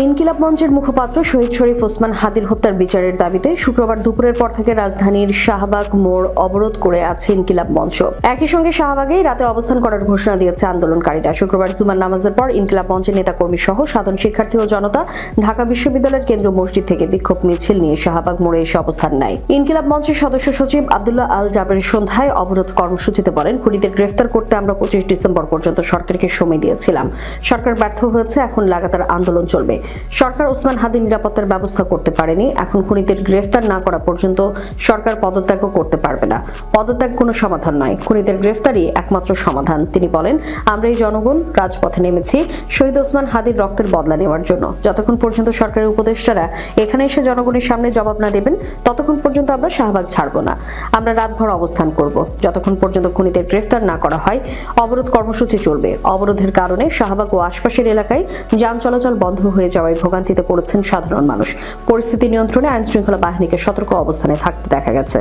ইনকিলাব মঞ্চের মুখপাত্র শহীদ শরীফ ওসমান হাদির হত্যার বিচারের দাবিতে শুক্রবার দুপুরের পর থেকে রাজধানীর শাহবাগ মোড় অবরোধ করে আছে ইনকিলাব মঞ্চ। একই সঙ্গে শাহবাগেই রাতে অবস্থান করার ঘোষণা দিয়েছে আন্দোলনকারীরা। শুক্রবার জুমার নামাজের পর ইনকিলাব মঞ্চের নেতাকর্মী সহ সাধারণ শিক্ষার্থী ও জনতা ঢাকা বিশ্ববিদ্যালয়ের কেন্দ্রীয় মসজিদ থেকে বিক্ষোভ মিছিল নিয়ে শাহবাগ মোড়ে এসে অবস্থান নেয়। ইনকিলাব মঞ্চের সদস্য সচিব আব্দুল্লাহ আল জাবের সন্ধ্যায় অবরোধ কর্মসূচিতে বলেন, খুনিদের গ্রেফতার করতে আমরা 25 ডিসেম্বর পর্যন্ত সরকারকে সময় দিয়েছিলাম। সরকার ব্যর্থ হয়েছে, এখন লাগাতার আন্দোলন চলবে। সরকার ওসমান হাদির নিরাপত্তার ব্যবস্থা করতে পারেনি, এখন খুনিদের গ্রেফতার না করা পর্যন্ত সরকার পদত্যাগও করতে পারবে না। পদত্যাগ কোনো সমাধান নয়, খুনিদের গ্রেফতারই একমাত্র সমাধান। তিনি বলেন, আমরা এই জনগণ রাজপথে নেমেছি শহীদ ওসমান হাদির রক্তের বদলা নেওয়ার জন্য। যতক্ষণ পর্যন্ত সরকারের উপদেষ্টারা এখানে এসে জনগণের সামনে জবাব না দেবেন, ততক্ষণ পর্যন্ত আমরা শাহবাগ ছাড়ব না। আমরা রাতভর অবস্থান করব, যতক্ষণ পর্যন্ত খুনিদের গ্রেফতার না করা হয়। অবরোধ কর্মসূচি চলবে। অবরোধের কারণে শাহবাগ ও আশপাশের এলাকায় যান চলাচল বন্ধ হয়ে যাওয়ায় ভোগান্তিতে পড়েছেন সাধারণ মানুষ। পরিস্থিতি নিয়ন্ত্রণে আইনশৃঙ্খলা বাহিনীকে সতর্ক অবস্থানে থাকতে দেখা গেছে।